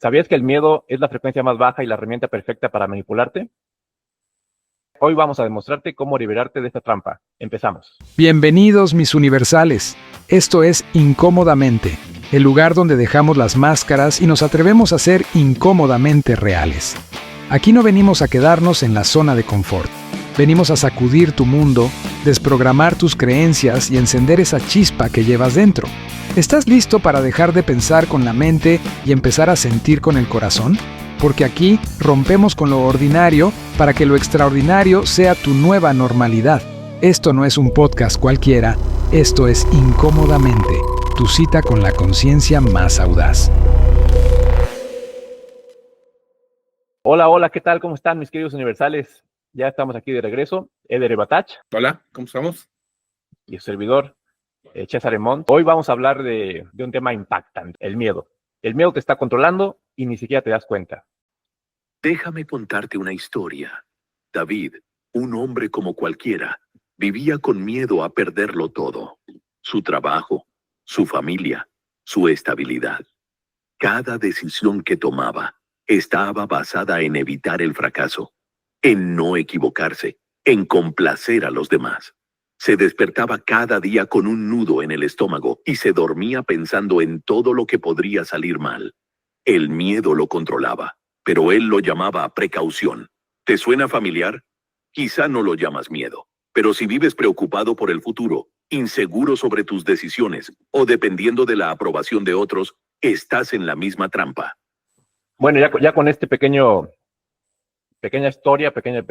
¿Sabías que el miedo es la frecuencia más baja y la herramienta perfecta para manipularte? Hoy vamos a demostrarte cómo liberarte de esta trampa. Empezamos. Bienvenidos mis universales. Esto es Incómodamente, el lugar donde dejamos las máscaras y nos atrevemos a ser incómodamente reales. Aquí no venimos a quedarnos en la zona de confort. Venimos a sacudir tu mundo, desprogramar tus creencias y encender esa chispa que llevas dentro. ¿Estás listo para dejar de pensar con la mente y empezar a sentir con el corazón? Porque aquí rompemos con lo ordinario para que lo extraordinario sea tu nueva normalidad. Esto no es un podcast cualquiera, esto es Incómodamente, tu cita con la conciencia más audaz. Hola, ¿qué tal? ¿Cómo están mis queridos universales? Ya estamos aquí de regreso. Eder Batach. Hola, ¿cómo estamos? Y su servidor, César Emont. Hoy vamos a hablar de un tema impactante, el miedo. El miedo te está controlando y ni siquiera te das cuenta. Déjame contarte una historia. David, un hombre como cualquiera, vivía con miedo a perderlo todo. Su trabajo, su familia, su estabilidad. Cada decisión que tomaba estaba basada en evitar el fracaso, en no equivocarse, en complacer a los demás. Se despertaba cada día con un nudo en el estómago y se dormía pensando en todo lo que podría salir mal. El miedo lo controlaba, pero él lo llamaba precaución. ¿Te suena familiar? Quizá no lo llamas miedo, pero si vives preocupado por el futuro, inseguro sobre tus decisiones o dependiendo de la aprobación de otros, estás en la misma trampa. Bueno, ya con este pequeña historia, pequeño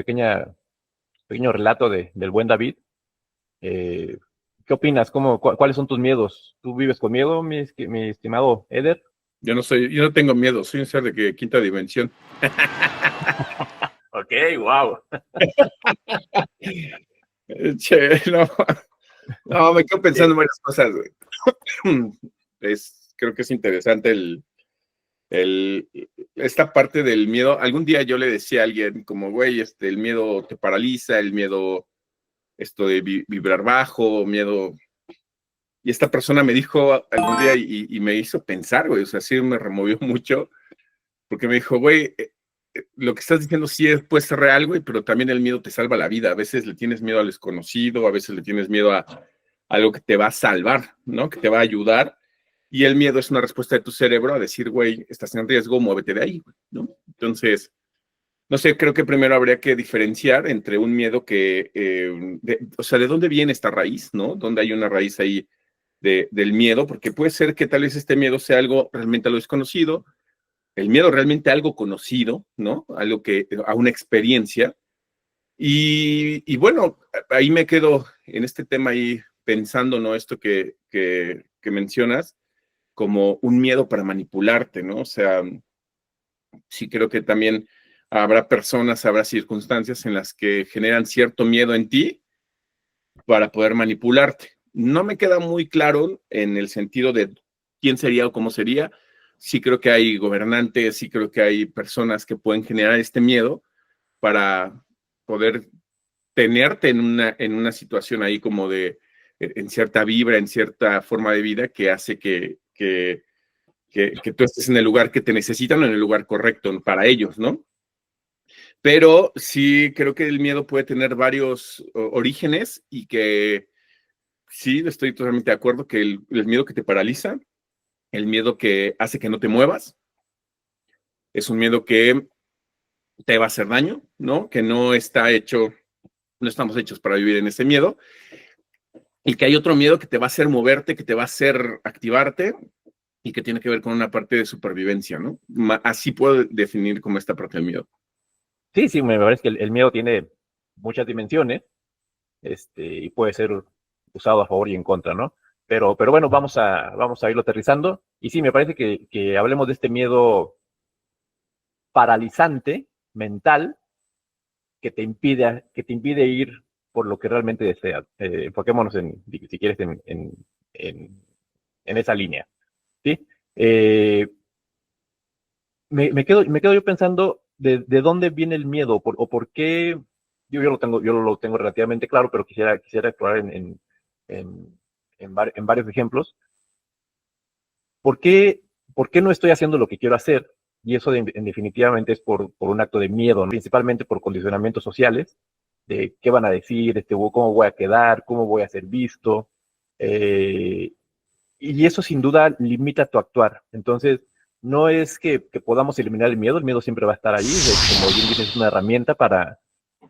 relato del buen David, ¿qué opinas? ¿Cuáles son tus miedos? ¿Tú vives con miedo, mi estimado Eder? Yo no tengo miedo, soy un ser de quinta dimensión. Ok, wow. Che, no, me quedo pensando en varias cosas, güey. Creo que es interesante esta parte del miedo. Algún día yo le decía a alguien como, güey, el miedo te paraliza, el miedo, esto de vibrar bajo, miedo. Y esta persona me dijo algún día y me hizo pensar, güey, o sea, sí me removió mucho, porque me dijo, güey, lo que estás diciendo sí puede ser real, güey, pero también el miedo te salva la vida. A veces le tienes miedo al desconocido, a veces le tienes miedo a algo que te va a salvar, ¿no? Que te va a ayudar. Y el miedo es una respuesta de tu cerebro a decir, güey, estás en riesgo, muévete de ahí, ¿no? Entonces, no sé, creo que primero habría que diferenciar entre un miedo o sea, ¿de dónde viene esta raíz, no? ¿Dónde hay una raíz ahí del miedo? Porque puede ser que tal vez este miedo sea algo realmente a lo desconocido, el miedo realmente a algo conocido, ¿no? A una experiencia. Y bueno, ahí me quedo en este tema ahí pensando, ¿no? Esto que mencionas, como un miedo para manipularte, ¿no? O sea, sí creo que también habrá circunstancias en las que generan cierto miedo en ti para poder manipularte. No me queda muy claro en el sentido de quién sería o cómo sería. Sí creo que hay gobernantes, sí creo que hay personas que pueden generar este miedo para poder tenerte en una situación ahí como en cierta vibra, en cierta forma de vida que hace que tú estés en el lugar que te necesitan o en el lugar correcto para ellos, ¿no? Pero sí creo que el miedo puede tener varios orígenes y que sí, estoy totalmente de acuerdo que el miedo que te paraliza, el miedo que hace que no te muevas, es un miedo que te va a hacer daño, ¿no? Que no estamos hechos para vivir en ese miedo. Y que hay otro miedo que te va a hacer moverte, que te va a hacer activarte y que tiene que ver con una parte de supervivencia, ¿no? Así puedo definir como esta parte del miedo. Sí, me parece que el miedo tiene muchas dimensiones, y puede ser usado a favor y en contra, ¿no? Pero bueno, vamos a irlo aterrizando. Y sí, me parece que hablemos de este miedo paralizante, mental, que te impide ir por lo que realmente deseas. Enfoquémonos si quieres, en esa línea, ¿sí? Me quedo yo pensando de dónde viene el miedo, o por qué. Yo lo tengo relativamente claro, pero quisiera explorar en varios ejemplos. ¿Por qué no estoy haciendo lo que quiero hacer? Y eso definitivamente es por un acto de miedo, ¿no? Principalmente por condicionamientos sociales, de qué van a decir, cómo voy a quedar, cómo voy a ser visto. eh, y eso sin duda limita tu actuar. Entonces, no es que podamos eliminar el miedo siempre va a estar ahí, como bien dices, es una herramienta para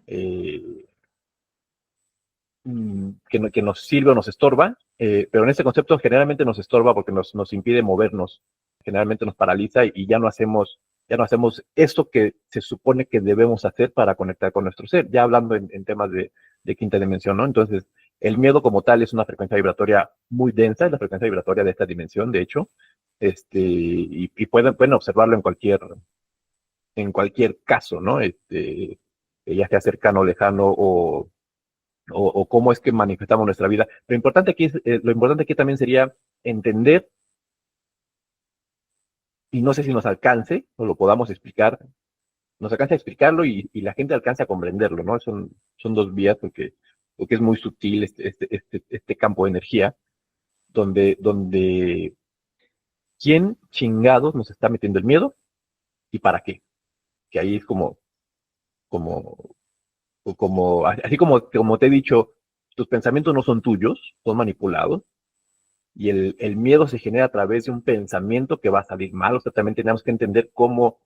eh, que nos sirve o nos estorba, pero en este concepto generalmente nos estorba porque nos impide movernos, generalmente nos paraliza y ya no hacemos esto que se supone que debemos hacer para conectar con nuestro ser, ya hablando en temas de quinta dimensión, ¿no? Entonces, el miedo como tal es una frecuencia vibratoria muy densa, es la frecuencia vibratoria de esta dimensión, de hecho, y pueden observarlo en cualquier caso, ¿no? Ya sea cercano o lejano o cómo es que manifestamos nuestra vida. Lo importante aquí también sería entender, y no sé si nos alcance o lo podamos explicar, nos alcanza a explicarlo y la gente alcanza a comprenderlo, ¿no? Son dos vías porque es muy sutil este campo de energía, donde quién chingados nos está metiendo el miedo y para qué. Que ahí es como, así como te he dicho, tus pensamientos no son tuyos, son manipulados, y el miedo se genera a través de un pensamiento que va a salir mal. O sea, también tenemos que entender cómo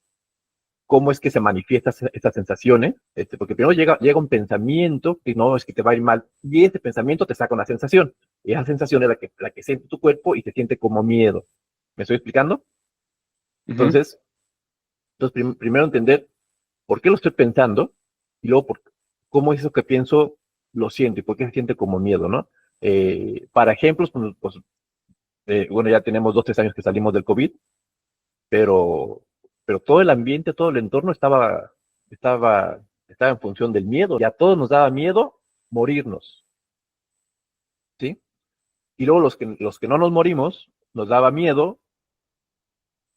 es que se manifiestan estas sensaciones, porque primero llega un pensamiento que no es que te va a ir mal, y ese pensamiento te saca una sensación, y esa sensación es la que siente tu cuerpo y se siente como miedo. ¿Me estoy explicando? Ujú. Entonces, primero entender por qué lo estoy pensando, y luego cómo es eso que pienso lo siento y por qué se siente como miedo, ¿no? Para ejemplos, pues, bueno, ya tenemos 2, 3 años que salimos del COVID, pero, pero todo el ambiente, todo el entorno estaba en función del miedo. Y a todos nos daba miedo morirnos, ¿sí? Y luego los que no nos morimos, nos daba miedo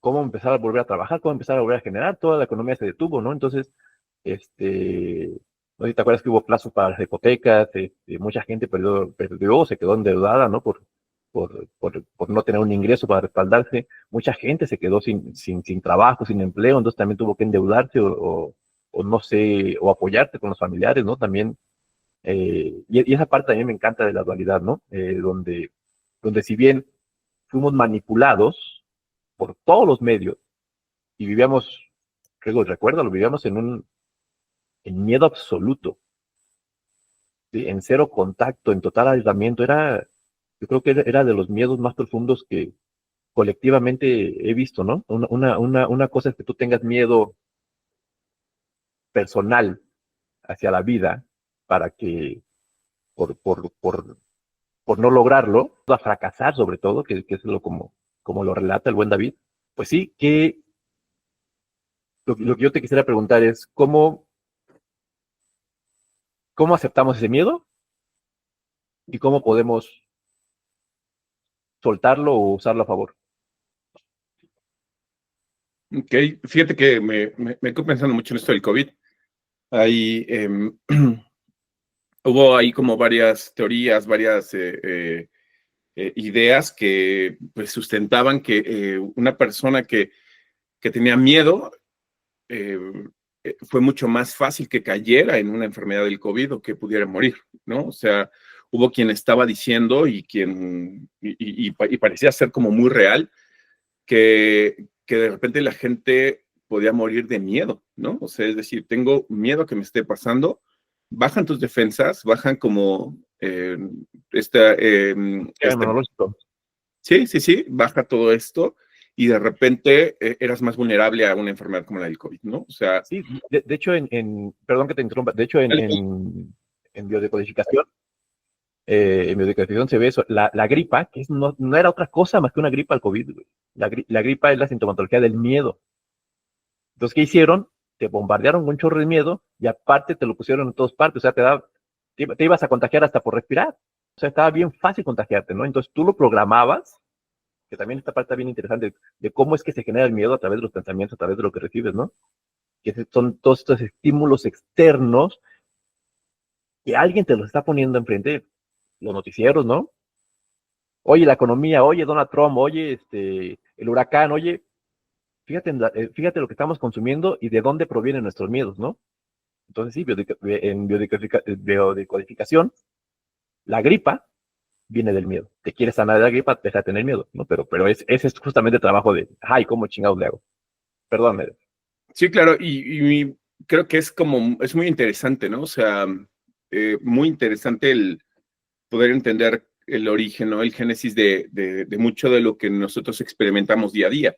cómo empezar a volver a trabajar, cómo empezar a volver a generar. Toda la economía se detuvo, ¿no? Entonces, no sé si te acuerdas que hubo plazos para las hipotecas, mucha gente perdió, se quedó endeudada, ¿no? Por no tener un ingreso para respaldarse. Mucha gente se quedó sin trabajo, sin empleo, entonces también tuvo que endeudarse o no sé, o apoyarte con los familiares, ¿no? También, y esa parte también me encanta de la dualidad, ¿no? Donde si bien fuimos manipulados por todos los medios y vivíamos, recuérdalo, vivíamos en miedo absoluto, ¿sí? En cero contacto, en total aislamiento. Yo creo que era de los miedos más profundos que colectivamente he visto, ¿no? Una cosa es que tú tengas miedo personal hacia la vida para que, por no lograrlo, a fracasar sobre todo, que es como lo relata el buen David. Pues sí, lo que yo te quisiera preguntar es, ¿cómo aceptamos ese miedo y cómo podemos soltarlo o usarlo a favor? Ok, fíjate que me quedo pensando mucho en esto del COVID. Ahí hubo ahí como varias teorías, varias ideas que pues, sustentaban que una persona que tenía miedo eh, fue mucho más fácil que cayera en una enfermedad del COVID o que pudiera morir, ¿no? O sea, hubo quien estaba diciendo y parecía ser como muy real que de repente la gente podía morir de miedo, ¿no? O sea, es decir, tengo miedo a que me esté pasando, bajan tus defensas, bajan como esta, Inmunológico. sí, baja todo esto y de repente eras más vulnerable a una enfermedad como la del COVID, ¿no? O sea, Sí, de hecho, perdón que te interrumpa, de hecho, en biodecodificación, se ve eso. La gripa, que no era otra cosa más que una gripa al COVID, güey. La gripa es la sintomatología del miedo. Entonces, ¿qué hicieron? Te bombardearon con un chorro de miedo y aparte te lo pusieron en todas partes. O sea, te ibas a contagiar hasta por respirar. O sea, estaba bien fácil contagiarte, ¿no? Entonces tú lo programabas, que también esta parte está bien interesante, de cómo es que se genera el miedo a través de los pensamientos, a través de lo que recibes, ¿no? Que son todos estos estímulos externos que alguien te los está poniendo enfrente, los noticieros, ¿no? Oye, la economía, oye, Donald Trump, oye, el huracán, oye, fíjate lo que estamos consumiendo y de dónde provienen nuestros miedos, ¿no? Entonces sí, en biodecodificación, la gripa viene del miedo. Te quieres sanar de la gripa, deja de tener miedo, ¿no? Pero ese es justamente el trabajo de, ay, ¿cómo chingados le hago? Perdón. Sí, claro, y creo que es muy interesante, ¿no? O sea, muy interesante el poder entender el origen, ¿no? El génesis de mucho de lo que nosotros experimentamos día a día.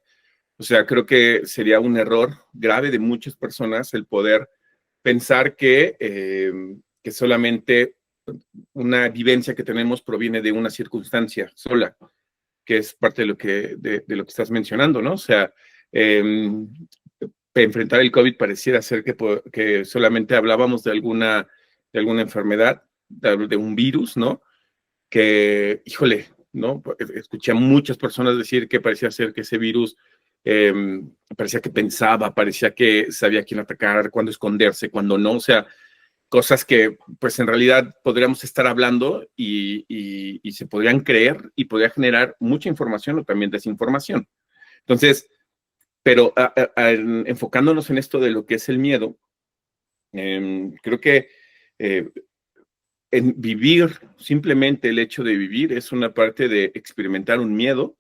O sea, creo que sería un error grave de muchas personas el poder pensar que solamente una vivencia que tenemos proviene de una circunstancia sola, que es parte de lo que estás mencionando, ¿no? O sea, enfrentar el COVID pareciera ser que solamente hablábamos de alguna enfermedad, de un virus, ¿no? Que, híjole, ¿no? Escuché a muchas personas decir que parecía ser que ese virus parecía que pensaba, parecía que sabía quién atacar, cuándo esconderse, cuándo no, o sea, cosas que pues en realidad podríamos estar hablando y se podrían creer y podría generar mucha información o también desinformación. Entonces, pero enfocándonos en esto de lo que es el miedo, creo que en vivir, simplemente el hecho de vivir es una parte de experimentar un miedo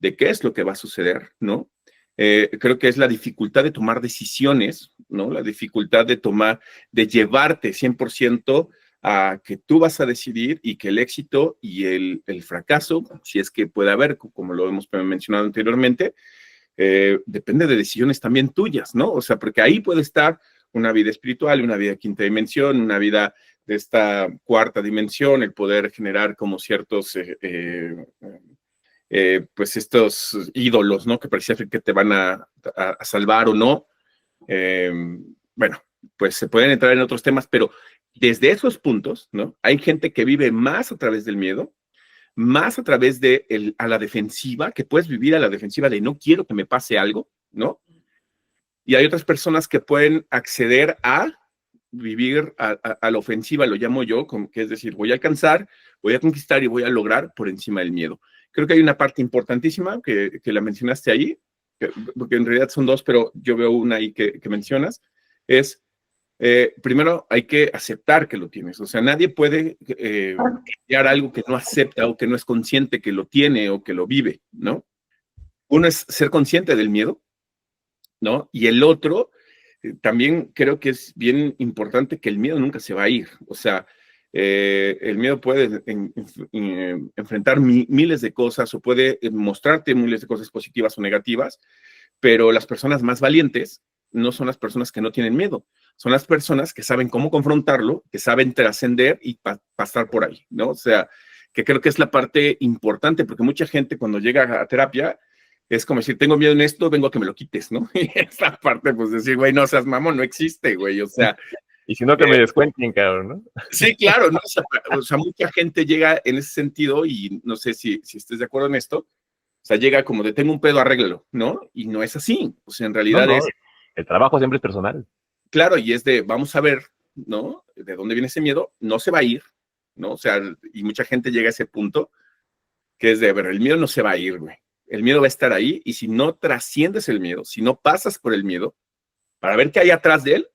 de qué es lo que va a suceder, ¿no? Creo que es la dificultad de tomar decisiones, ¿no? La dificultad de llevarte 100% a que tú vas a decidir y que el éxito y el fracaso, si es que puede haber, como lo hemos mencionado anteriormente, depende de decisiones también tuyas, ¿no? O sea, porque ahí puede estar una vida espiritual, una vida de quinta dimensión, una vida de esta cuarta dimensión, el poder generar como ciertos, pues estos ídolos, ¿no? Que parecía que te van a salvar o no. Bueno, pues se pueden entrar en otros temas, pero desde esos puntos, ¿no? Hay gente que vive más a través del miedo, más a través a la defensiva, que puedes vivir a la defensiva de no quiero que me pase algo, ¿no? Y hay otras personas que pueden acceder a vivir a la ofensiva, lo llamo yo, que es decir, voy a alcanzar, voy a conquistar y voy a lograr por encima del miedo. Creo que hay una parte importantísima que la mencionaste ahí, porque en realidad son dos, pero yo veo una ahí que mencionas, es primero hay que aceptar que lo tienes. O sea, nadie puede crear algo que no acepta o que no es consciente que lo tiene o que lo vive, ¿no? Uno es ser consciente del miedo, ¿no? Y el otro, también creo que es bien importante que el miedo nunca se va a ir. O sea, el miedo puede enfrentar miles de cosas o puede mostrarte miles de cosas positivas o negativas, pero las personas más valientes no son las personas que no tienen miedo, son las personas que saben cómo confrontarlo, que saben trascender y pasar por ahí, ¿no? O sea, que creo que es la parte importante, porque mucha gente cuando llega a terapia es como decir, tengo miedo en esto, vengo a que me lo quites, ¿no? Y esa parte, pues decir, güey, no seas mamón, no existe, güey, o sea. Y si no, que me descuenten, cabrón, ¿no? Sí, claro, ¿no? O sea, mucha gente llega en ese sentido y no sé si estés de acuerdo en esto, o sea, llega como de tengo un pedo, arréglalo, ¿no? Y no es así, o sea, en realidad No, es, el trabajo siempre es personal. claro, y es de, vamos a ver, ¿no? De dónde viene ese miedo, no se va a ir, ¿no? O sea, y mucha gente llega a ese punto que es de, a ver, el miedo no se va a ir, güey. El miedo va a estar ahí y si no trasciendes el miedo, si no pasas por el miedo, para ver qué hay atrás de él,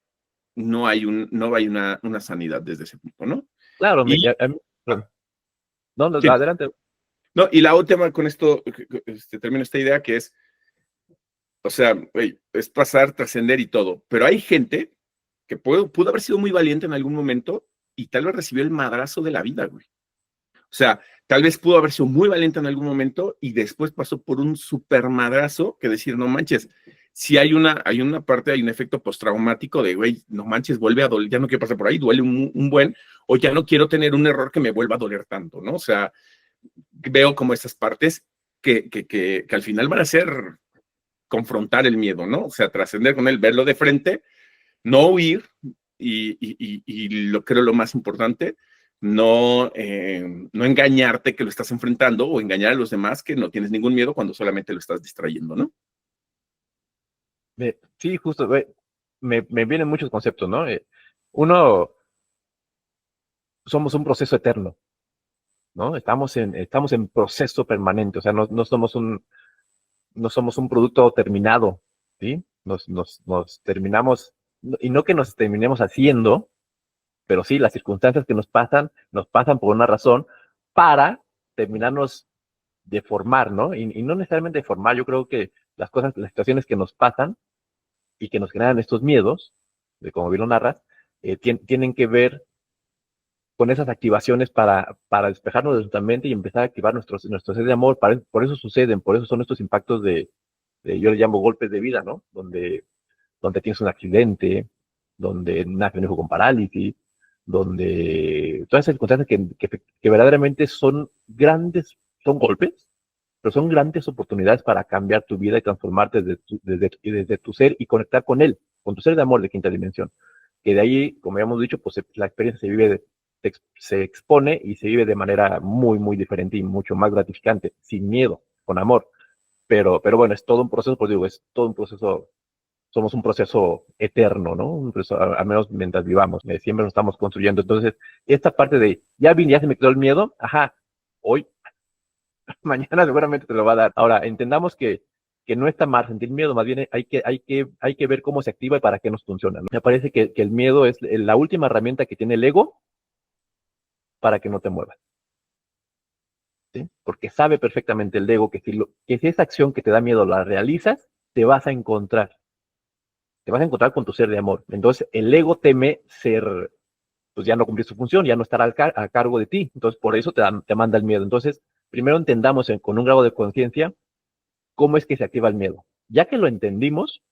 no hay una sanidad desde ese punto, ¿no? Claro, Y, no, sí, adelante. no, y la última con esto, termino esta idea que es, o sea, güey, es pasar, trascender y todo, pero hay gente que pudo haber sido muy valiente en algún momento y tal vez recibió el madrazo de la vida, güey. O sea, tal vez pudo haber sido muy valiente en algún momento y después pasó por un super madrazo que decir, no manches, si hay una parte, hay un efecto postraumático de, güey, no manches, vuelve a doler, ya no quiero pasar por ahí, duele un buen, o ya no quiero tener un error que me vuelva a doler tanto, ¿no? O sea, veo como estas partes que al final van a ser confrontar el miedo, ¿no? O sea, trascender con él, verlo de frente, no huir y lo creo lo más importante, no engañarte que lo estás enfrentando o engañar a los demás que no tienes ningún miedo cuando solamente lo estás distrayendo, ¿no? Sí, justo, me vienen muchos conceptos, ¿no? Uno, somos un proceso eterno, ¿no? Estamos en proceso permanente, o sea, no somos un producto terminado, ¿sí? Nos terminamos, y no que nos terminemos haciendo, pero sí, las circunstancias que nos pasan por una razón para terminarnos de formar, ¿no? Y no necesariamente de formar, yo creo que las cosas, las situaciones que nos pasan y que nos generan estos miedos, de como bien lo narras, tienen que ver con esas activaciones para despejarnos de nuestra mente y empezar a activar nuestro ser de amor. Por eso suceden, por eso son estos impactos yo le llamo golpes de vida, ¿no? Donde tienes un accidente, donde nace un hijo con parálisis, donde todas esas circunstancias que verdaderamente son grandes, son golpes, pero son grandes oportunidades para cambiar tu vida y transformarte desde tu ser y conectar con él, con tu ser de amor de quinta dimensión. Que de ahí, como habíamos dicho, pues la experiencia se expone y se vive de manera muy, muy diferente y mucho más gratificante, sin miedo, con amor. Pero bueno, es todo un proceso, pues digo, es todo un proceso, somos un proceso eterno, ¿no? Un proceso, al menos mientras vivamos, siempre nos estamos construyendo. Entonces, esta parte de, ya vine, ya se me quedó el miedo, ajá, hoy, mañana seguramente te lo va a dar. Ahora, entendamos que no está mal sentir miedo, más bien hay que ver cómo se activa y para qué nos funciona, ¿no? Me parece que el miedo es la última herramienta que tiene el ego para que no te muevas, ¿sí? Porque sabe perfectamente el ego que si esa acción que te da miedo la realizas, te vas a encontrar con tu ser de amor. Entonces, el ego teme ser, pues ya no cumplir su función, ya no estar a cargo de ti. Entonces, por eso te manda el miedo. Entonces, primero entendamos con un grado de conciencia cómo es que se activa el miedo. Ya que lo entendimos,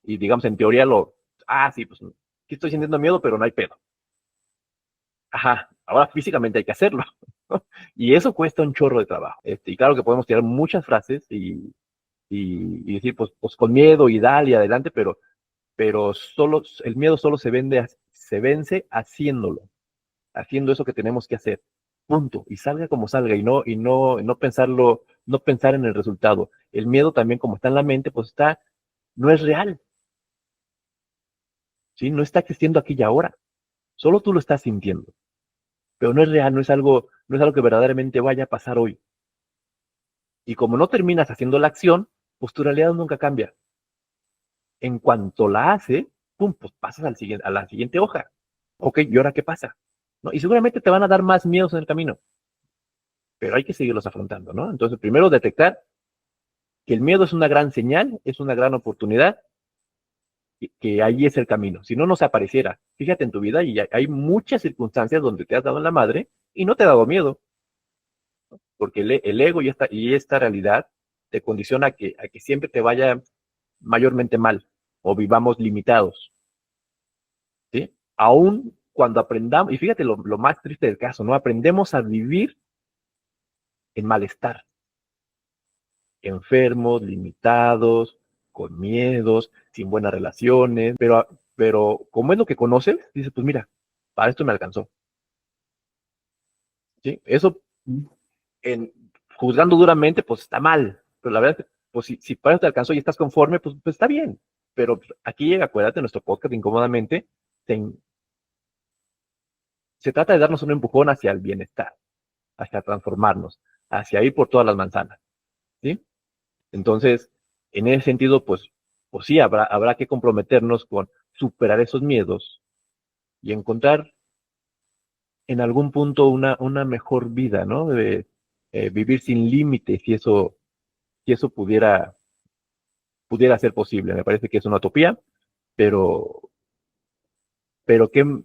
y digamos en teoría sí, pues sí estoy sintiendo miedo, pero no hay pedo. Ajá, ahora físicamente hay que hacerlo. Y eso cuesta un chorro de trabajo. Y claro que podemos tirar muchas frases y decir, pues con miedo y dale y adelante, pero el miedo solo se vence haciendo eso que tenemos que hacer. Punto. Y salga como salga, no pensarlo, no pensar en el resultado. El miedo también, como está en la mente, pues no es real, ¿sí? No está existiendo aquí y ahora. Solo tú lo estás sintiendo. Pero no es real, no es algo que verdaderamente vaya a pasar hoy. Y como no terminas haciendo la acción, pues tu realidad nunca cambia. En cuanto la hace, pum, pues pasas a la siguiente hoja. Ok, ¿y ahora qué pasa? ¿No? Y seguramente te van a dar más miedos en el camino, pero hay que seguirlos afrontando, ¿no? Entonces, primero detectar que el miedo es una gran señal, es una gran oportunidad, que ahí es el camino. Si no, no se apareciera. Fíjate en tu vida y hay muchas circunstancias donde te has dado en la madre y no te ha dado miedo, porque el ego y esta realidad te condiciona a que siempre te vaya mayormente mal o vivamos limitados, ¿sí? Aún cuando aprendamos, y fíjate lo más triste del caso, ¿no? Aprendemos a vivir en malestar, enfermos, limitados, con miedos, sin buenas relaciones, pero como es lo que conoces, dices, pues mira, para esto me alcanzó, ¿sí? Eso, en, juzgando duramente, pues está mal, pero la verdad es que, pues si para eso te alcanzó y estás conforme, pues está bien, pero aquí llega, acuérdate, nuestro podcast incómodamente, se trata de darnos un empujón hacia el bienestar, hacia transformarnos, hacia ir por todas las manzanas, ¿sí? Entonces, en ese sentido, pues sí, habrá que comprometernos con superar esos miedos y encontrar en algún punto una mejor vida, ¿no? De vivir sin límites, si eso pudiera ser posible. Me parece que es una utopía, pero, pero ¿qué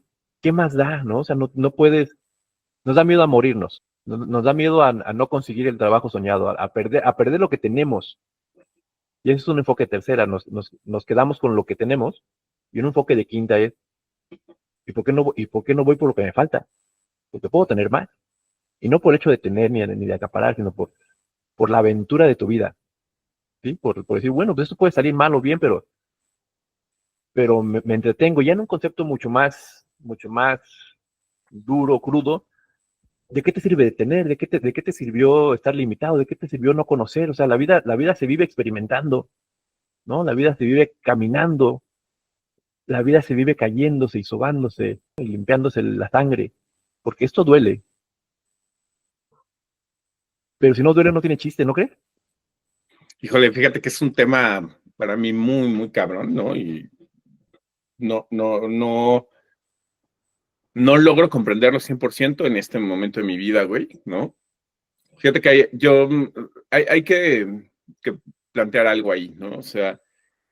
más da, no? O sea, no puedes, nos da miedo a morirnos, nos da miedo a no conseguir el trabajo soñado, a perder lo que tenemos. Y ese es un enfoque tercera, nos quedamos con lo que tenemos, y un enfoque de quinta es, ¿y por qué no voy por lo que me falta? Porque puedo tener más. Y no por el hecho de tener ni de acaparar, sino por la aventura de tu vida, ¿sí? Por decir, bueno, pues esto puede salir mal o bien, pero me entretengo ya en un concepto mucho más duro, crudo. ¿De qué te sirve de tener? De qué te sirvió estar limitado? ¿De qué te sirvió no conocer? O sea, la vida se vive experimentando, ¿no? La vida se vive caminando, la vida se vive cayéndose y sobándose y limpiándose la sangre, porque esto duele. Pero si no duele, no tiene chiste, ¿no crees? Híjole, fíjate que es un tema para mí muy, muy cabrón, ¿no? Y no logro comprenderlo 100% en este momento de mi vida, güey, ¿no? Fíjate que hay que plantear algo ahí, ¿no? O sea,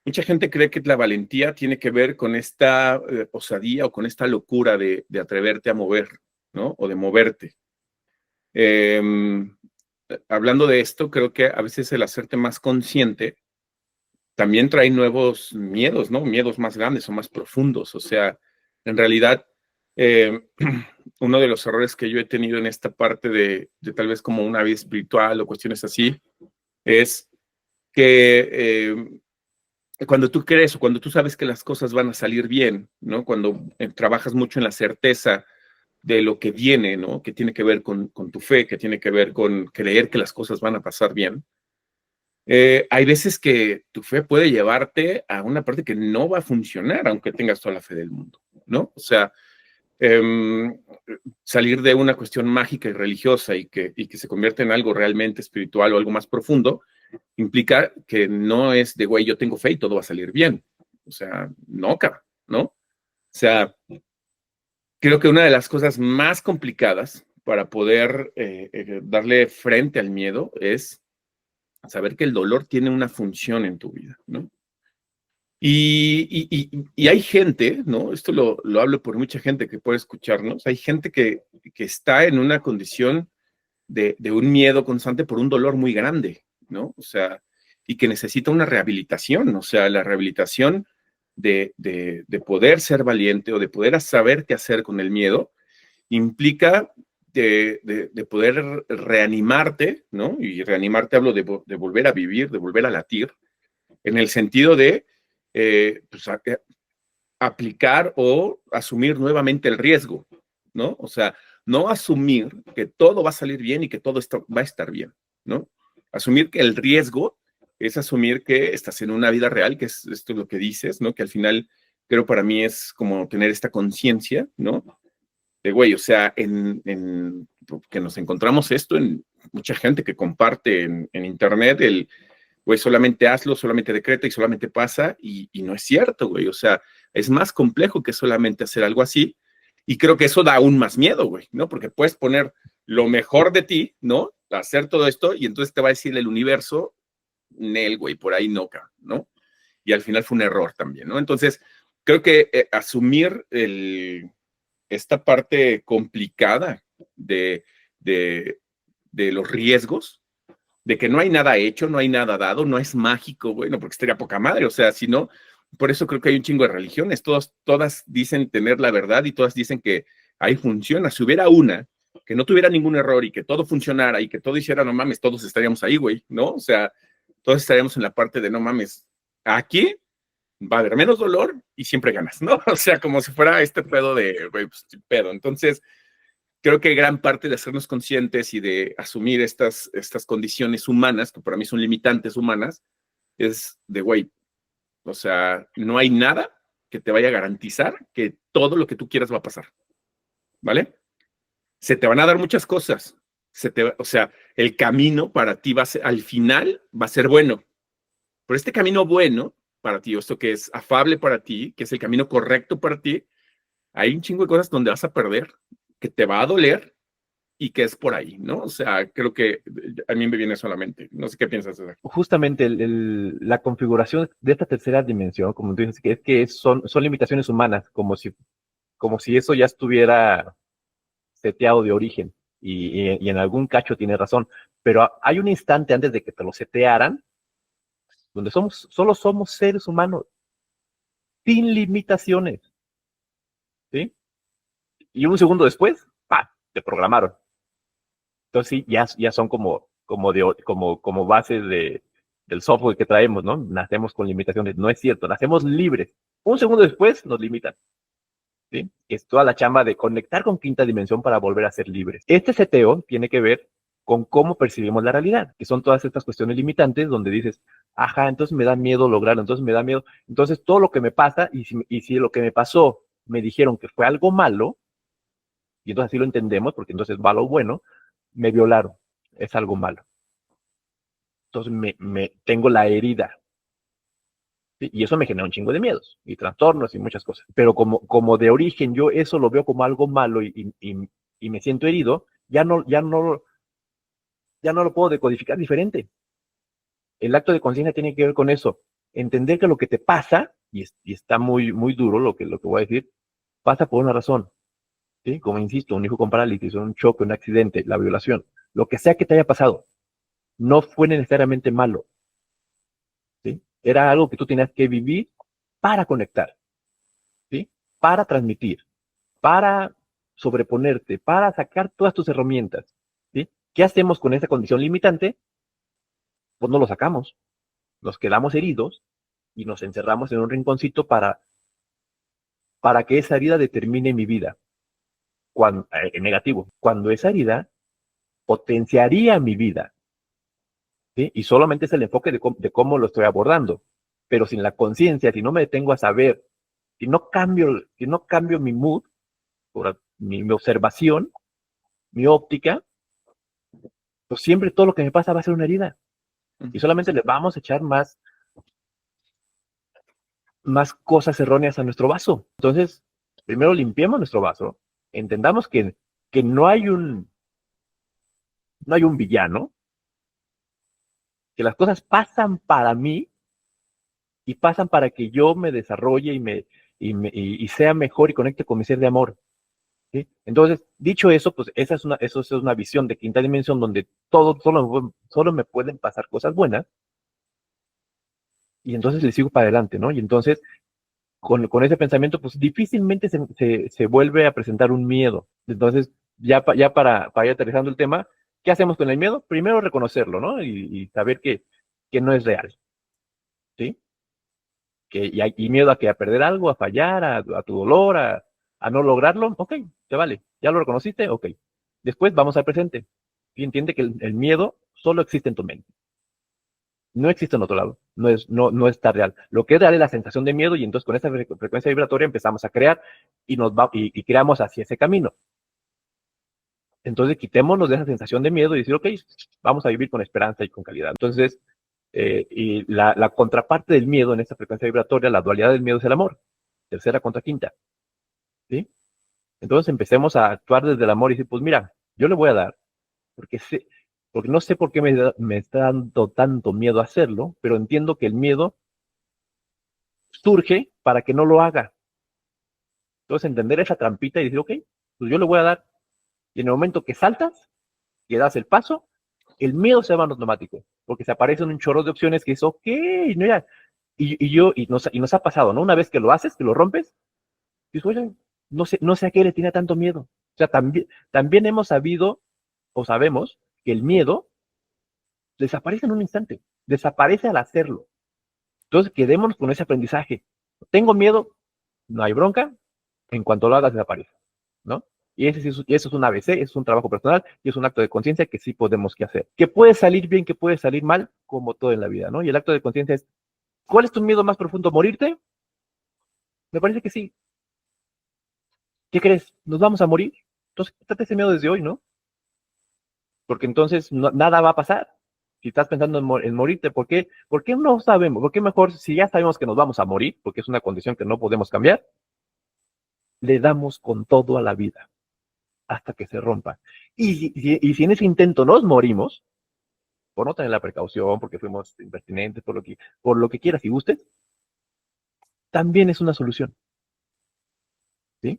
mucha gente cree que la valentía tiene que ver con esta osadía o con esta locura de atreverte a mover, ¿no? O de moverte. Hablando de esto, creo que a veces el hacerte más consciente también trae nuevos miedos, ¿no? Miedos más grandes o más profundos. O sea, en realidad, uno de los errores que yo he tenido en esta parte de tal vez como una vida espiritual o cuestiones así, es que cuando tú crees o cuando tú sabes que las cosas van a salir bien, ¿no? Cuando trabajas mucho en la certeza de lo que viene, ¿no? Que tiene que ver con tu fe, que tiene que ver con creer que las cosas van a pasar bien. Hay veces que tu fe puede llevarte a una parte que no va a funcionar, aunque tengas toda la fe del mundo, ¿no? O sea, salir de una cuestión mágica y religiosa y que se convierte en algo realmente espiritual o algo más profundo, implica que no es de, güey, yo tengo fe y todo va a salir bien. O sea, no, cabrón, ¿no? O sea, creo que una de las cosas más complicadas para poder darle frente al miedo es saber que el dolor tiene una función en tu vida, ¿no? Y hay gente, ¿no? Esto lo hablo por mucha gente que puede escucharnos, hay gente que está en una condición de un miedo constante por un dolor muy grande, ¿no? O sea, y que necesita una rehabilitación, o sea, la rehabilitación de poder ser valiente o de poder saber qué hacer con el miedo, implica de poder reanimarte, ¿no? Y reanimarte hablo de volver a vivir, de volver a latir, en el sentido de pues, aplicar o asumir nuevamente el riesgo, ¿no? O sea, no asumir que todo va a salir bien y que todo va a estar bien, ¿no? Asumir que el riesgo es asumir que estás en una vida real, que es esto lo que dices, ¿no? Que al final creo para mí es como tener esta conciencia, ¿no? De güey, o sea, que nos encontramos esto en mucha gente que comparte en internet el, güey, solamente hazlo, solamente decreta y solamente pasa, y no es cierto, güey, o sea, es más complejo que solamente hacer algo así, y creo que eso da aún más miedo, güey, ¿no? Porque puedes poner lo mejor de ti, ¿no? Hacer todo esto, y entonces te va a decir el universo, Nel, güey, por ahí no, ¿no? Y al final fue un error también, ¿no? Entonces, creo que asumir esta parte complicada de, de los riesgos, de que no hay nada hecho, no hay nada dado, no es mágico, bueno, porque estaría poca madre, o sea, si no, por eso creo que hay un chingo de religiones, todas dicen tener la verdad y todas dicen que ahí funciona. Si hubiera una que no tuviera ningún error y que todo funcionara y que todo hiciera, no mames, todos estaríamos ahí, güey, ¿no? O sea, todos estaríamos en la parte de no mames, aquí va a haber menos dolor y siempre ganas, ¿no? O sea, como si fuera este pedo de, güey, pues pedo. Entonces, creo que gran parte de hacernos conscientes y de asumir estas condiciones humanas, que para mí son limitantes humanas, es de, güey, o sea, no hay nada que te vaya a garantizar que todo lo que tú quieras va a pasar, ¿vale? Se te van a dar muchas cosas, o sea, el camino para ti va a ser, al final va a ser bueno, pero este camino bueno para ti, esto que es afable para ti, que es el camino correcto para ti, hay un chingo de cosas donde vas a perder, que te va a doler y que es por ahí, ¿no? O sea, creo que a mí me viene solamente. No sé qué piensas, César. Justamente la configuración de esta tercera dimensión, como tú dices, que son limitaciones humanas, como si eso ya estuviera seteado de origen, y en algún cacho tiene razón, pero hay un instante antes de que te lo setearan, donde solo somos seres humanos, sin limitaciones, ¿sí? Y un segundo después, ¡pam!, te programaron. Entonces sí, ya son como bases del software que traemos, ¿no? Nacemos con limitaciones. No es cierto, nacemos libres. Un segundo después nos limitan, ¿sí? Es toda la chamba de conectar con quinta dimensión para volver a ser libres. Este seteo tiene que ver con cómo percibimos la realidad, que son todas estas cuestiones limitantes donde dices, ajá, entonces me da miedo lograrlo, entonces me da miedo. Entonces todo lo que me pasa, y si lo que me pasó me dijeron que fue algo malo, y entonces así lo entendemos, porque entonces va lo bueno, me violaron, es algo malo. Entonces tengo la herida. ¿sí? Y eso me genera un chingo de miedos y trastornos y muchas cosas. Pero como de origen yo eso lo veo como algo malo y me siento herido, ya no lo puedo decodificar diferente. El acto de conciencia tiene que ver con eso. Entender que lo que te pasa, y está muy, muy duro lo que voy a decir, pasa por una razón. ¿Sí? Como insisto, un hijo con parálisis, un choque, un accidente, la violación, lo que sea que te haya pasado, no fue necesariamente malo. ¿Sí? Era algo que tú tenías que vivir para conectar, ¿sí? Para transmitir, para sobreponerte, para sacar todas tus herramientas. ¿Sí? ¿Qué hacemos con esa condición limitante? Pues no lo sacamos, nos quedamos heridos y nos encerramos en un rinconcito para que esa herida determine mi vida. En negativo, cuando esa herida potenciaría mi vida. ¿Sí? Y solamente es el enfoque de cómo lo estoy abordando. Pero sin la conciencia, si no me detengo a saber, si no cambio mi mood, mi observación, mi óptica, pues siempre todo lo que me pasa va a ser una herida. Y solamente le vamos a echar más cosas erróneas a nuestro vaso. Entonces, primero limpiemos nuestro vaso, entendamos que no hay un villano, que las cosas pasan para mí y pasan para que yo me desarrolle y sea mejor y conecte con mi ser de amor. ¿Sí? Entonces, dicho eso, pues eso es una visión de quinta dimensión donde solo me pueden pasar cosas buenas y entonces le sigo para adelante, ¿no? Y entonces, con ese pensamiento, pues difícilmente se vuelve a presentar un miedo. Entonces, ya para ir aterrizando el tema, ¿qué hacemos con el miedo? Primero reconocerlo, ¿no? Y saber que no es real, ¿sí? Y miedo a perder algo, a fallar, a tu dolor, a no lograrlo, ok, te vale, ya lo reconociste, ok. Después vamos al presente y entiende que el miedo solo existe en tu mente. No existe en otro lado, no está real. Lo que es real es la sensación de miedo y entonces con esa frecuencia vibratoria empezamos a crear y creamos hacia ese camino. Entonces quitémonos de esa sensación de miedo y decir, ok, vamos a vivir con esperanza y con calidad. Entonces, y la contraparte del miedo en esta frecuencia vibratoria, la dualidad del miedo es el amor, tercera contra quinta, ¿sí? Entonces empecemos a actuar desde el amor y decir, pues mira, yo le voy a dar, porque no sé por qué me está dando tanto miedo hacerlo, pero entiendo que el miedo surge para que no lo haga. Entonces entender esa trampita y decir, ok, pues yo le voy a dar. Y en el momento que saltas, que das el paso, el miedo se va en automático, porque se aparecen un chorro de opciones que es, ok, no, ya. Y nos ha pasado, ¿no? Una vez que lo haces, que lo rompes, dices, oye, no sé a qué le tiene tanto miedo. O sea, también hemos sabido o sabemos que el miedo desaparece en un instante, desaparece al hacerlo. Entonces, quedémonos con ese aprendizaje. Tengo miedo, no hay bronca, en cuanto lo hagas desaparece, ¿no? Y eso es un ABC, es un trabajo personal y es un acto de conciencia que sí podemos que hacer. Que puede salir bien, que puede salir mal, como todo en la vida, ¿no? Y el acto de conciencia es, ¿cuál es tu miedo más profundo? ¿Morirte? Me parece que sí. ¿Qué crees? ¿Nos vamos a morir? Entonces, quítate ese miedo desde hoy, ¿no? Porque entonces nada va a pasar. Si estás pensando en morirte, ¿por qué no sabemos? ¿Por qué mejor, si ya sabemos que nos vamos a morir, porque es una condición que no podemos cambiar, le damos con todo a la vida hasta que se rompa? Y si en ese intento nos morimos, por no tener la precaución, porque fuimos impertinentes, por lo que quieras y gustes, también es una solución, ¿sí?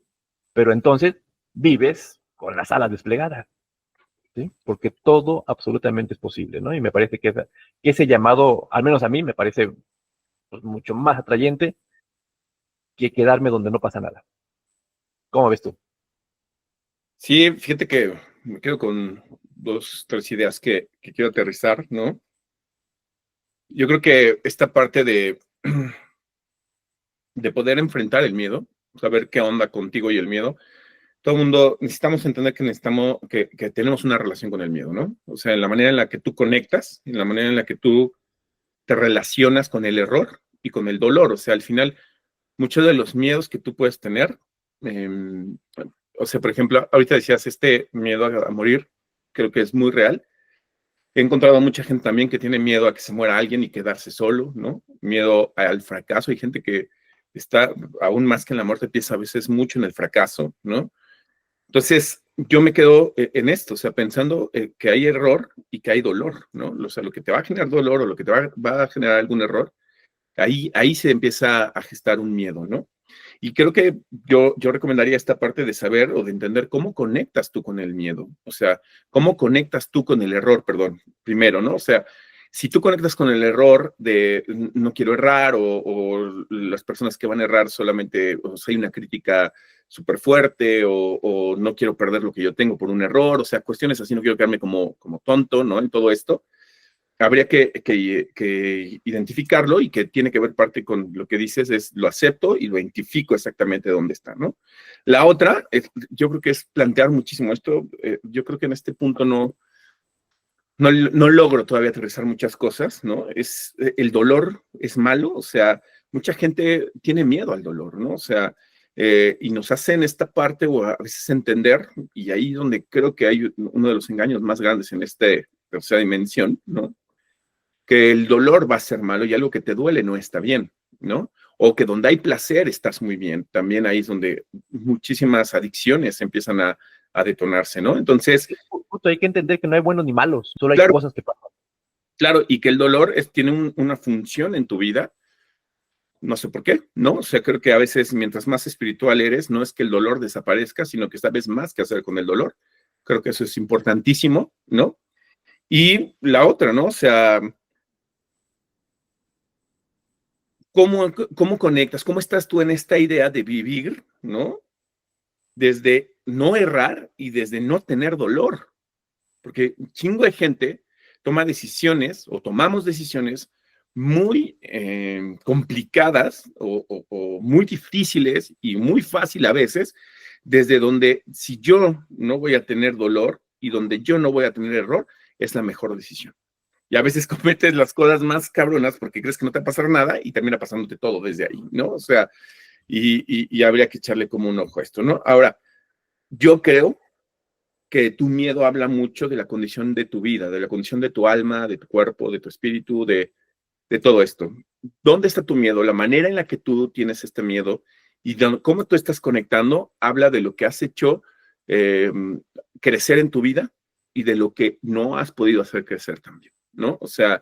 Pero entonces vives con las alas desplegadas, ¿sí? Porque todo absolutamente es posible, ¿no? Y me parece que ese llamado, al menos a mí, me parece pues, mucho más atrayente que quedarme donde no pasa nada. ¿Cómo ves tú? Sí, fíjate que me quedo con 2, 3 ideas que quiero aterrizar, ¿no? Yo creo que esta parte de poder enfrentar el miedo, saber qué onda contigo y el miedo, todo el mundo necesitamos entender que tenemos una relación con el miedo, ¿no? O sea, en la manera en la que tú conectas, en la manera en la que tú te relacionas con el error y con el dolor. O sea, al final, muchos de los miedos que tú puedes tener, o sea, por ejemplo, ahorita decías este miedo a morir, creo que es muy real. He encontrado mucha gente también que tiene miedo a que se muera alguien y quedarse solo, ¿no? Miedo al fracaso. Hay gente que está, aún más que en la muerte, piensa a veces mucho en el fracaso, ¿no? Entonces, yo me quedo en esto, o sea, pensando que hay error y que hay dolor, ¿no? O sea, lo que te va a generar dolor o lo que te va a generar algún error, ahí se empieza a gestar un miedo, ¿no? Y creo que yo recomendaría esta parte de saber o de entender cómo conectas tú con el miedo, o sea, cómo conectas tú con el error, perdón, primero, ¿no? O sea, si tú conectas con el error de no quiero errar o las personas que van a errar solamente, o sea, hay una crítica súper fuerte o no quiero perder lo que yo tengo por un error, o sea, cuestiones así, no quiero quedarme como tonto, ¿no? En todo esto habría que identificarlo y que tiene que ver parte con lo que dices, es lo acepto y lo identifico exactamente dónde está, ¿no? La otra, yo creo que es plantear muchísimo esto, yo creo que en este punto no logro todavía aterrizar muchas cosas, ¿no? El dolor es malo, o sea, mucha gente tiene miedo al dolor, ¿no? O sea, y nos hacen esta parte o a veces entender, y ahí donde creo que hay uno de los engaños más grandes en esta tercera dimensión, ¿no? Que el dolor va a ser malo y algo que te duele no está bien, ¿no? O que donde hay placer estás muy bien. También ahí es donde muchísimas adicciones empiezan a detonarse, ¿no? Entonces, Justo hay que entender que no hay buenos ni malos, solo hay claro, cosas que pasan. claro, y que el dolor tiene una función en tu vida, no sé por qué, ¿no? O sea, creo que a veces mientras más espiritual eres, no es que el dolor desaparezca, sino que sabes más qué hacer con el dolor. Creo que eso es importantísimo, ¿no? Y la otra, ¿no? O sea, ¿cómo conectas? ¿Cómo estás tú en esta idea de vivir, ¿no? Desde no errar y desde no tener dolor. Porque un chingo de gente toma decisiones o tomamos decisiones muy complicadas o muy difíciles y muy fácil a veces, desde donde si yo no voy a tener dolor y donde yo no voy a tener error, es la mejor decisión. Y a veces cometes las cosas más cabronas porque crees que no te va a pasar nada y termina pasándote todo desde ahí, ¿no? O sea, y habría que echarle como un ojo a esto, ¿no? Ahora, yo creo que tu miedo habla mucho de la condición de tu vida, de la condición de tu alma, de tu cuerpo, de tu espíritu, de todo esto. ¿Dónde está tu miedo? La manera en la que tú tienes este miedo y cómo tú estás conectando habla de lo que has hecho eh, crecer en tu vida y de lo que no has podido hacer crecer también, ¿no? O sea,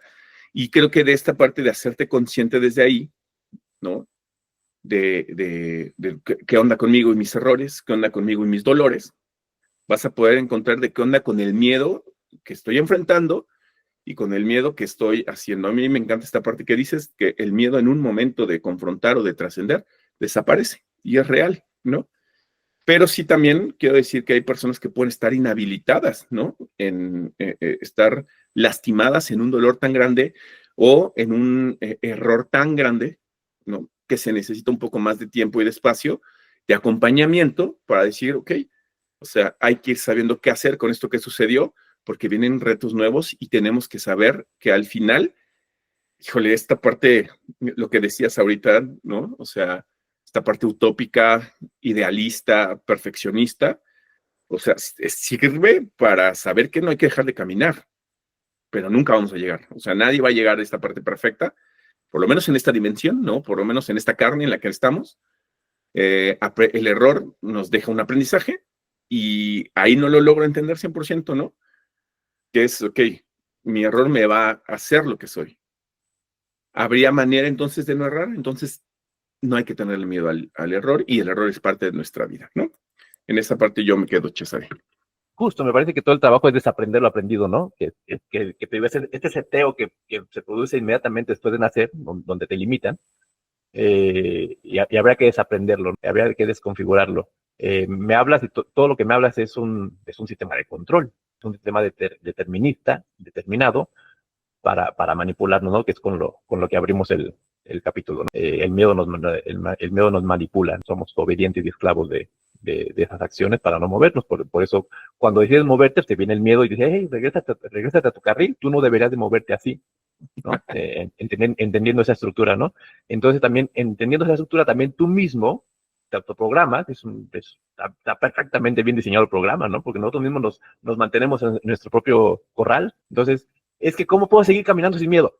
y creo que de esta parte de hacerte consciente desde ahí, ¿no? De qué onda conmigo y mis errores, qué onda conmigo y mis dolores, vas a poder encontrar de qué onda con el miedo que estoy enfrentando y con el miedo que estoy haciendo. A mí me encanta esta parte que dices, que el miedo en un momento de confrontar o de trascender desaparece y es real, ¿no? Pero sí también quiero decir que hay personas que pueden estar inhabilitadas, ¿no? En estar lastimadas en un dolor tan grande o en un error tan grande, ¿no? Que se necesita un poco más de tiempo y de espacio, de acompañamiento para decir, ok, o sea, hay que ir sabiendo qué hacer con esto que sucedió, porque vienen retos nuevos y tenemos que saber que al final, híjole, esta parte, lo que decías ahorita, ¿no? O sea, esta parte utópica, idealista, perfeccionista, o sea, sirve para saber que no hay que dejar de caminar, pero nunca vamos a llegar. O sea, nadie va a llegar a esta parte perfecta, por lo menos en esta dimensión, ¿no? Por lo menos en esta carne en la que estamos. El error nos deja un aprendizaje y ahí no lo logro entender 100%, ¿no? Que es, ok, mi error me va a hacer lo que soy. ¿Habría manera entonces de no errar? Entonces no hay que tenerle miedo al error y el error es parte de nuestra vida, ¿no? En esa parte yo me quedo, Cesare. Justo, me parece que todo el trabajo es desaprender lo aprendido, ¿no? Que te este seteo que se produce inmediatamente después de nacer, donde te limitan, y habrá que desaprenderlo, ¿no? Habrá que desconfigurarlo. Me hablas, y todo lo que me hablas es un sistema de control, es un sistema determinista, determinado, para manipularnos, ¿no? Que es con lo que abrimos el capítulo, ¿no? El miedo nos manipula, somos obedientes y esclavos de esas acciones para no movernos. Por eso, cuando decides moverte, te viene el miedo y dices, hey, regrésate a tu carril, tú no deberías de moverte así, ¿no? Entendiendo esa estructura, ¿no? Entonces, también, entendiendo esa estructura, también tú mismo te autoprogramas, está perfectamente bien diseñado el programa, ¿no? Porque nosotros mismos nos mantenemos en nuestro propio corral. Entonces, es que ¿cómo puedo seguir caminando sin miedo?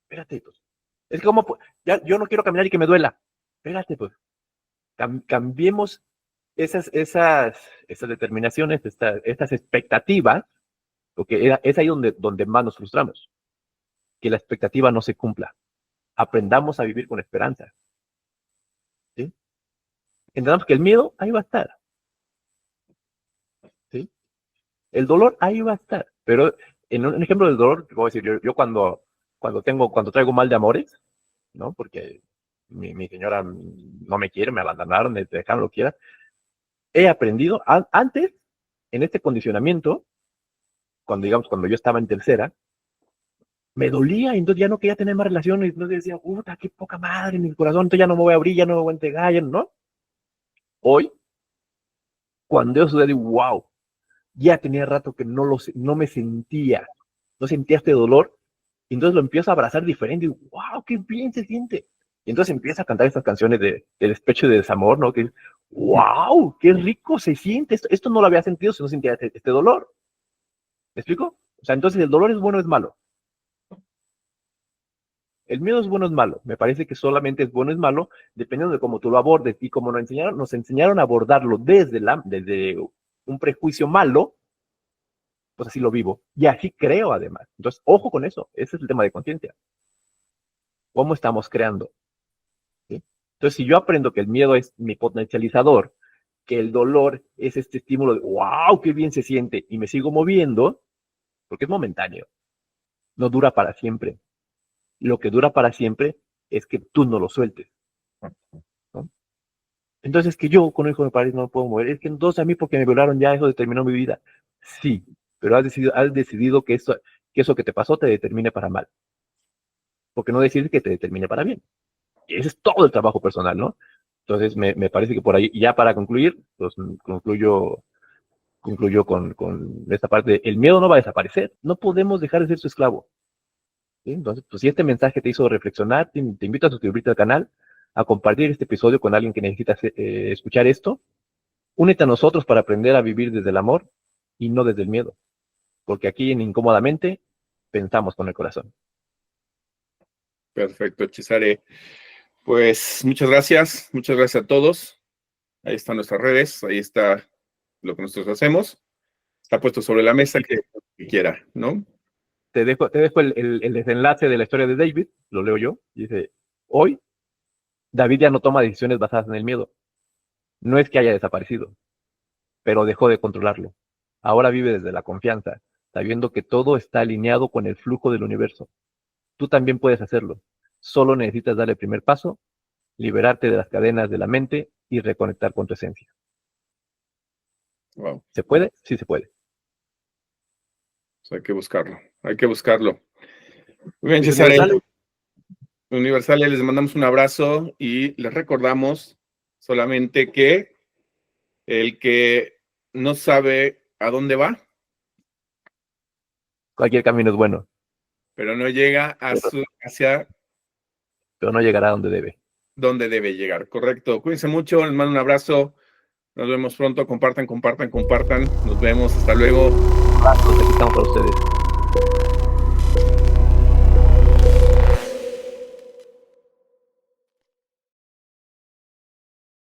Espérate, pues. Es que ¿cómo ya, yo no quiero caminar y que me duela. Espérate, pues. Cambiemos esas determinaciones, estas expectativas, porque es ahí donde más nos frustramos, que la expectativa no se cumpla. Aprendamos a vivir con esperanza. ¿Sí? Entendamos que el miedo ahí va a estar. ¿Sí? El dolor ahí va a estar. Pero en un ejemplo del dolor, te voy a decir, yo cuando traigo mal de amores, ¿no? Porque mi señora no me quiere, me abandonaron, me dejaron lo que quiera. He aprendido, antes, en este condicionamiento, cuando yo estaba en tercera, me dolía, y entonces ya no quería tener más relaciones, entonces decía, puta, qué poca madre en mi corazón, entonces ya no me voy a abrir, ya no me voy a entregar, ya no. Hoy, cuando yo sucedió, wow, ya tenía rato que no me sentía, no sentía este dolor, y entonces lo empiezo a abrazar diferente, y wow, qué bien se siente. Y entonces empieza a cantar estas canciones de despecho y de desamor, ¿no? Que wow, qué rico se siente, esto no lo había sentido si no sentía este dolor. ¿Me explico? O sea, entonces el dolor es bueno o es malo. El miedo es bueno o es malo. Me parece que solamente es bueno o es malo dependiendo de cómo tú lo abordes. Y como nos enseñaron a abordarlo desde un prejuicio malo, pues así lo vivo. Y así creo además. Entonces, ojo con eso. Ese es el tema de conciencia. ¿Cómo estamos creando? ¿Sí? Entonces, si yo aprendo que el miedo es mi potencializador, que el dolor es este estímulo de wow, qué bien se siente, y me sigo moviendo, porque es momentáneo. No dura para siempre. Lo que dura para siempre es que tú no lo sueltes, ¿no? Entonces, es que yo con un hijo de París no me puedo mover. Es que entonces a mí porque me violaron ya eso determinó mi vida. Sí, pero has decidido que eso que te pasó te determine para mal. Porque no decides que te determine para bien. Y ese es todo el trabajo personal, ¿no? Entonces, me parece que por ahí, ya para concluir, pues concluyo con esta parte. El miedo no va a desaparecer. No podemos dejar de ser su esclavo. ¿Sí? Entonces, pues si este mensaje te hizo reflexionar, te invito a suscribirte al canal, a compartir este episodio con alguien que necesita escuchar esto. Únete a nosotros para aprender a vivir desde el amor y no desde el miedo. Porque aquí en Incómodamente pensamos con el corazón. Perfecto, Cesare. Pues muchas gracias a todos. Ahí están nuestras redes, ahí está lo que nosotros hacemos. Está puesto sobre la mesa, que quiera, ¿no? Te dejo el desenlace de la historia de David, lo leo yo, dice, hoy David ya no toma decisiones basadas en el miedo. No es que haya desaparecido, pero dejó de controlarlo. Ahora vive desde la confianza, sabiendo que todo está alineado con el flujo del universo. Tú también puedes hacerlo. Solo necesitas dar el primer paso, liberarte de las cadenas de la mente y reconectar con tu esencia. Wow. ¿Se puede? Sí se puede. Hay que buscarlo. Muy bien, Cesare. Universales, les mandamos un abrazo y les recordamos solamente que el que no sabe a dónde va, cualquier camino es bueno, pero no llega hacia pero no llegará a donde debe. Donde debe llegar, correcto. Cuídense mucho, les mando un abrazo. Nos vemos pronto. Compartan. Nos vemos. Hasta luego. Abrazos, aquí estamos para ustedes.